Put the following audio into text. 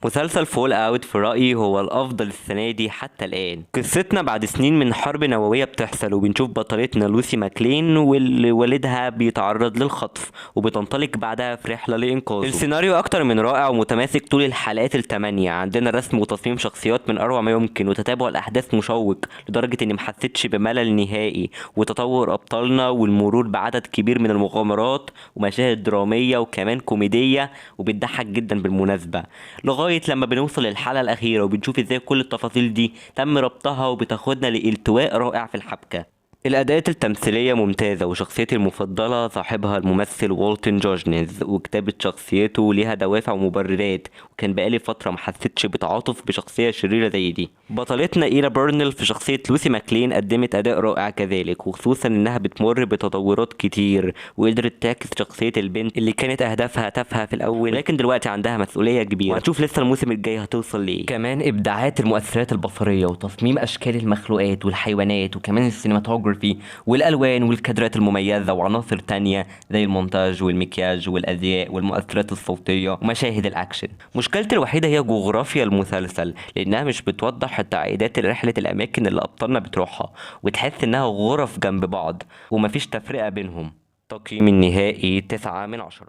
مسلسل فول اوت في رأيي هو الأفضل السنة دي حتى الآن. قصتنا بعد سنين من حرب نووية بتحصل، وبنشوف بطلتنا لوسي ماكلين واللي والدها بيتعرض للخطف، وبتنطلق بعدها في رحلة لإنقاذه. السيناريو أكتر من رائع ومتماسك طول الحلقات التمانية. عندنا رسم وتصميم شخصيات من أروع ما يمكن، وتتابع الأحداث مشوق لدرجة إني محسيتش بملل نهائي، وتطور أبطالنا والمرور بعدد كبير من المغامرات ومشاهد درامية وكمان كوميدية وبتضحك جدا بالمناسبة، لغاية لما بنوصل للحلقة الأخيرة وبنشوف ازاي كل التفاصيل دي تم ربطها وبتاخدنا لالتواء رائع في الحبكة. الأداءات التمثيلية ممتازة، وشخصيتي المفضلة صاحبها الممثل والتن جورجنز، وكتابة شخصيته ليها دوافع ومبررات، وكان بقالي فترة محسيتش بتعاطف بشخصية شريرة زي دي. بطلتنا إيلا بيرنل في شخصية لوسي ماكلين قدمت أداء رائع كذلك، وخصوصا إنها بتمر بتطورات كتير، وقدرت تعكس شخصية البنت اللي كانت أهدافها تافهة في الأول لكن دلوقتي عندها مسؤولية كبيرة، وهنشوف لسه الموسم الجاي هتوصل ليه. كمان إبداعات المؤثرات البصرية وتصميم أشكال المخلوقات والحيوانات، وكمان السينماتوجرافي والألوان والكادرات المميزة، وعناصر تانية زي المونتاج والمكياج والأزياء والمؤثرات الصوتية ومشاهد الأكشن. مشكلتي الوحيدة هي جغرافيا المسلسل، لأنها مش بتوضح التعقيدات لرحلة الأماكن اللي أبطالنا بتروحها، وتحس إنها غرف جنب بعض ومفيش تفرقة بينهم. تقييم النهائي 9/10.